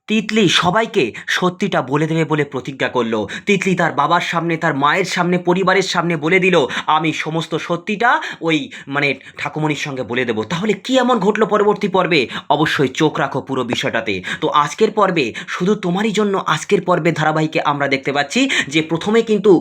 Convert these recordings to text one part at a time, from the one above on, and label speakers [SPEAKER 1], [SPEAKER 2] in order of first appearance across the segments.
[SPEAKER 1] তিতলি সবাইকে সত্যিটা বলে দেবে বলে প্রতিজ্ঞা করলো। তিতলি তার বাবার সামনে, তার মায়ের সামনে, পরিবারের সামনে বলে দিল, আমি সমস্ত সত্যিটা ওই মানে ঠাকুমণির সঙ্গে বলে দেবো। তাহলে কি এমন ঘটলো পরবর্তী পর্বে? অবশ্যই চোখ রাখো পুরো বিষয়টাতে। তো আজকের পর্বে শুধু তোমারই জন্য আজকের পর্বে ধারাবাহিকে আমরা দেখতে পাচ্ছি যে প্রথমে কিন্তু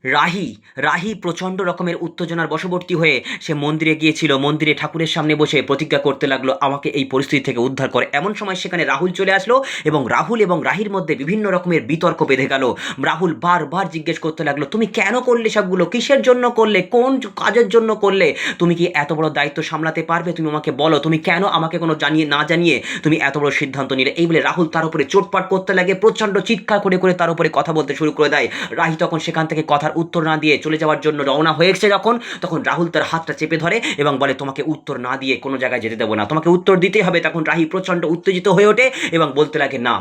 [SPEAKER 1] রাহি রাহি প্রচণ্ড রকমের উত্তেজনার বশবর্তী হয়ে সে মন্দিরে গিয়েছিল। মন্দিরে ঠাকুরের সামনে বসে প্রতিজ্ঞা করতে লাগলো, আমাকে এই পরিস্থিতি থেকে উদ্ধার করে। এমন সময় সেখানে রাহুল চলে আসলো এবং রাহুল এবং রাহির মধ্যে বিভিন্ন রকমের বিতর্ক বেঁধে গেল। রাহুল বারবার জিজ্ঞেস করতে লাগলো, তুমি কেন করলে সবগুলো? কিসের জন্য করলে? কোন কাজের জন্য করলে? তুমি কি এত বড় দায়িত্ব সামলাতে পারবে? তুমি আমাকে বলো, তুমি কেন আমাকে কোনো জানিয়ে তুমি এত বড় সিদ্ধান্ত নিলে? এই বলে রাহুল তার উপরে চোটপাট করতে লাগে, প্রচণ্ড চিৎকার করে করে তার উপরে কথা বলতে শুরু করে দেয়। রাহি তখন সেখান থেকে কথার উত্তর না দিয়ে চলে যাওয়ার জন্য রওনা হয়েছে যখন, তখন রাহুল তার হাতটা চেপে ধরে এবং বলে, তোমাকে উত্তর না দিয়ে কোনো জায়গায় যেতে দেবো না, তোমাকে উত্তর দিতে হবে। তখন রাহি প্রচণ্ড উত্তেজিত হয়ে ওঠে এবং বলতে লাগে, না,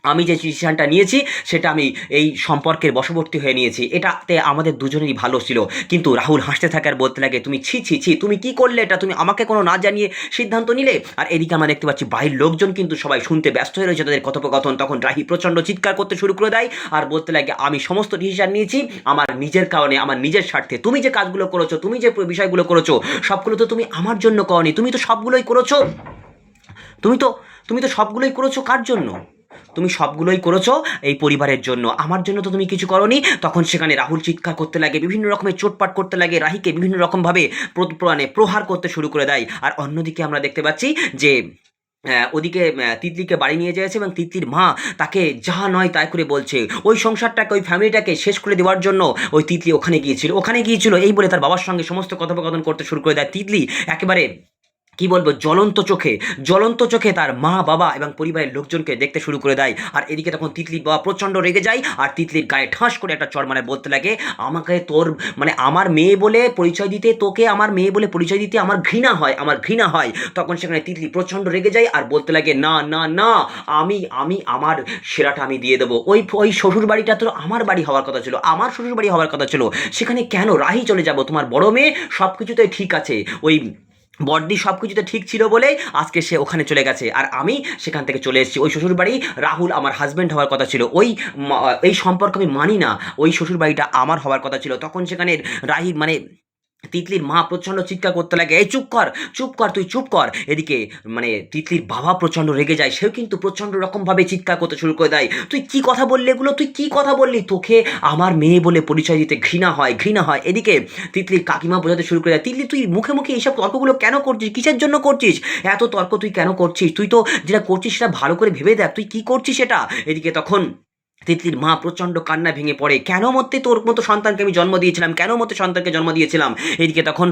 [SPEAKER 1] আমি যে ডিসিশনটা নিয়েছি সেটা আমি এই সম্পর্কের বশবর্তী হয়ে নিয়েছি, এটাতে আমাদের দুজনেরই ভালো ছিল। কিন্তু রাহুল হাসতে থাকে আর বলতে লাগে, তুমি ছি ছি ছি, তুমি কি করলে এটা? তুমি আমাকে কোনো না জানিয়ে সিদ্ধান্ত নিলে। আর এদিকে আমরা দেখতে পাচ্ছি বাড়ির লোকজন কিন্তু সবাই শুনতে ব্যস্ত হয়ে রয়েছে তাদের কথোপকথন। তখন রাহি প্রচণ্ড চিৎকার করতে শুরু করে দেয় আর বলতে লাগে, আমি সমস্ত ডিসিশন নিয়েছি আমার নিজের কারণে, আমার নিজের স্বার্থে। তুমি যে কাজগুলো করেছো, তুমি যে বিষয়গুলো করেছো, সবগুলো তো তুমি আমার জন্য করনি, তুমি তো সবগুলোই করেছো, তুমি তো তুমি তো সবগুলোই করেছো কার জন্য? তুমি সবগুলোই করেছো এই পরিবারের জন্য, আমার জন্য তো তুমি কিছু করনি। তখন সেখানে রাহুল চিৎকার করতে লাগে, বিভিন্ন রকমের চোটপাট করতে লাগে, রাহিকে বিভিন্ন রকমভাবে মানে প্রহার করতে শুরু করে দেয়। আর অন্যদিকে আমরা দেখতে পাচ্ছি যে ওদিকে তিতলিকে বাড়ি নিয়ে যাচ্ছে এবং তিতলির মা তাকে যা নয় তাই করে বলছে। ওই সংসারটাকে, ওই ফ্যামিলিটাকে শেষ করে দেওয়ার জন্য ওই তিতলি ওখানে গিয়েছিল এই বলে তার বাবার সঙ্গে সমস্ত কথোপকথন করতে শুরু করে দেয়। তিতলি একেবারে কি বলবো, জ্বলন্ত চোখে তার মা, বাবা এবং পরিবারের লোকজনকে দেখতে শুরু করে দেয়। আর এদিকে তখন তিতলির বাবা প্রচণ্ড রেগে যায় আর তিতলির গায়ে ঠাস করে একটা চড় মারে, বলতে লাগে, আমাকে তোর মানে আমার মেয়ে বলে পরিচয় দিতে, তোকে আমার মেয়ে বলে পরিচয় দিতে আমার ঘৃণা হয়, আমার ঘৃণা হয়। তখন সেখানে তিতলি প্রচণ্ড রেগে যায় আর বলতে লাগে, না না না, আমি আমি আমার সেরাটা আমি দিয়ে দেবো। ওই ওই শ্বশুর বাড়িটা তো আমার বাড়ি হওয়ার কথা ছিল, আমার শ্বশুর বাড়ি হওয়ার কথা ছিল, সেখানে কেন রাহি চলে যাব? তোমার বড় মেয়ে সব কিছুতেই ঠিক আছে, ওই বড়দি সব কিছুতে ঠিক ছিল বলেই আজকে সে ওখানে চলে গেছে আর আমি সেখান থেকে চলে এসেছি ওই শ্বশুরবাড়ি। রাহুল আমার হাজব্যান্ড হওয়ার কথা ছিল, এই সম্পর্ক আমি মানি না, ওই শ্বশুরবাড়িটা আমার হওয়ার কথা ছিল। তখন সেখানে রাহি মানে তিতলির মা প্রচণ্ড চিৎকার করতে লাগে, এই চুপ কর, চুপ কর, তুই চুপ কর। এদিকে মানে তিতলির বাবা প্রচণ্ড রেগে যায়, সেও কিন্তু প্রচণ্ড রকমভাবে চিৎকার করতে শুরু করে দেয়, তুই কি কথা বললি এগুলো? তুই কি কথা বললি? তোকে আমার মেয়ে বলে পরিচয় দিতে ঘৃণা হয়, ঘৃণা হয়। এদিকে তিতলির কাকিমা বোঝাতে শুরু করে দেয়, তিতলি তুই মুখে মুখে এইসব তর্কগুলো কেন করছিস? কিসের জন্য করছিস এত তর্ক? তুই কেন করছিস? তুই তো যেটা করছিস সেটা ভালো করে ভেবে দেখ, তুই কি করছিস এটা? এদিকে তখন তিতলির মা প্রচণ্ড কান্না ভেঙে পড়ে, কেন মতে তোর মতো সন্তানকে আমি জন্ম দিয়েছিলাম, কেন মতে সন্তানকে জন্ম দিয়েছিলাম। এদিকে তখন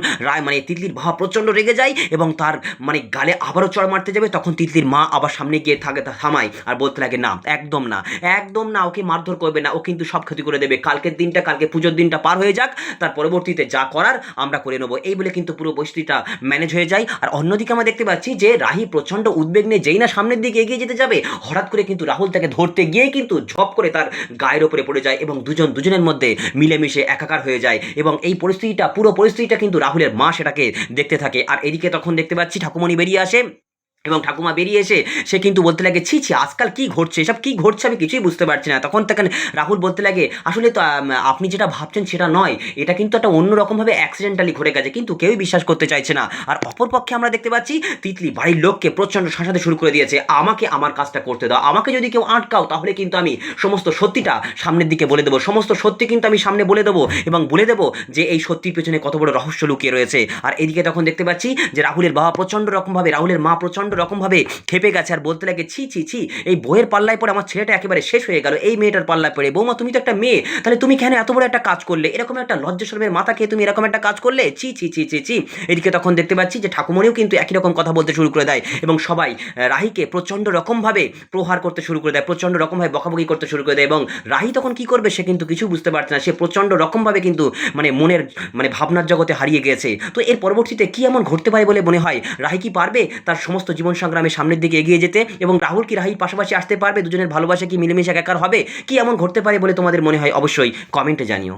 [SPEAKER 1] মানে তিতলির বাবা প্রচণ্ড রেগে যায় এবং তার মানে গালে আবারও চড় মারতে যাবে। তখন তিতলির মা আবার সামনে গিয়ে থামায় আর বলতে লাগে, না, একদম না, একদম না, ওকে মারধর করবে না, ও কিন্তু সব ক্ষতি করে দেবে। কালকে পুজোর দিনটা পার হয়ে যাক, তার পরবর্তীতে যা করার আমরা করে নেবো। এই বলে কিন্তু পুরো পরিস্থিতিটা ম্যানেজ হয়ে যায়। আর অন্যদিকে আমরা দেখতে পাচ্ছি যে রাহি প্রচণ্ড উদ্বেগ নিয়ে যেই না সামনের দিকে এগিয়ে যেতে যাবে, হঠাৎ করে কিন্তু রাহুল তাকে ধরতে গিয়েই কিন্তু ঝপ করে তার গায়ের ওপরে পড়ে যায় এবং দুজনের মধ্যে মিলেমিশে একাকার হয়ে যায়। এবং এই পুরো পরিস্থিতিটা কিন্তু রাহুলের মা সেটাকে দেখতে থাকে। আর এদিকে তখন দেখতে পাচ্ছি ঠাকুমণি বেরিয়ে আসে এবং ঠাকুমা বেরিয়ে এসে সে কিন্তু বলতে লাগে, ছি ছি, আজকাল কি ঘটছে, এসব কি ঘটছে, আমি কিছুই বুঝতে পারছি না। তখন তাকে রাহুল বলতে লাগে, আসলে তো আপনি যেটা ভাবছেন সেটা নয়, এটা কিন্তু একটা অন্যরকমভাবে অ্যাক্সিডেন্টালি ঘটে গেছে, কিন্তু কেউই বিশ্বাস করতে চাইছে না। আর অপরপক্ষে আমরা দেখতে পাচ্ছি তিতলি বাড়ির লোককে প্রচণ্ড শাসাতে শুরু করে দিয়েছে, আমাকে আমার কাজটা করতে দাও, আমাকে যদি কেউ আটকাও তাহলে কিন্তু আমি সমস্ত সত্যিটা সামনের দিকে বলে দেবো, সমস্ত সত্যি কিন্তু আমি সামনে বলে দেবো এবং বলে দেবো যে এই সত্যির পেছনে কত বড় রহস্য লুকিয়ে রয়েছে। আর এদিকে তখন দেখতে পাচ্ছি যে রাহুলের মা প্রচণ্ড রকমভাবে খেপে গেছে আর বলতে লাগে, ছি ছি ছি, এই বইয়ের পাল্লায় পড়ে আমার ছেলেটা একেবারে শেষ হয়ে গেল, এই মেয়েটার পাল্লায় পড়ে। বৌমা, তুমি তো একটা মেয়ে, তাহলে তুমি কেন এত বড় একটা কাজ করলে? এরকম একটা লজ্জা শরমের মাথা খেয়ে তুমি এরকম একটা কাজ করলে? ছি ছি ছি ছি ছি। এদিকে তখন দেখতে পাচ্ছি যে ঠাকুমণিও কিন্তু একই রকম কথা বলতে শুরু করে দেয় এবং সবাই রাহিকে প্রচণ্ড রকমভাবে প্রহার করতে শুরু করে দেয়, প্রচণ্ড রকমভাবে বকাবকি করতে শুরু করে দেয়। এবং রাহি তখন কি করবে সে কিন্তু কিছু বুঝতে পারছে না, সে প্রচণ্ড রকমভাবে কিন্তু মানে মনের মানে ভাবনার জগতে হারিয়ে গিয়েছে। তো এর পরবর্তীতে কি এমন ঘটতে পারে বলে মনে হয়? রাহি কি পারবে তার সমস্ত জীবন সংগ্রামে সামনের দিকে এগিয়ে যেতে? এবং রাহুল কি রাহির পাশাপাশি আসতে পারবে? দুজনের ভালোবাসা কি মিলেমিশে একাকার হবে? কি এমন ঘটতে পারে বলে তোমাদের মনে হয়? অবশ্যই কমেন্টে জানিও।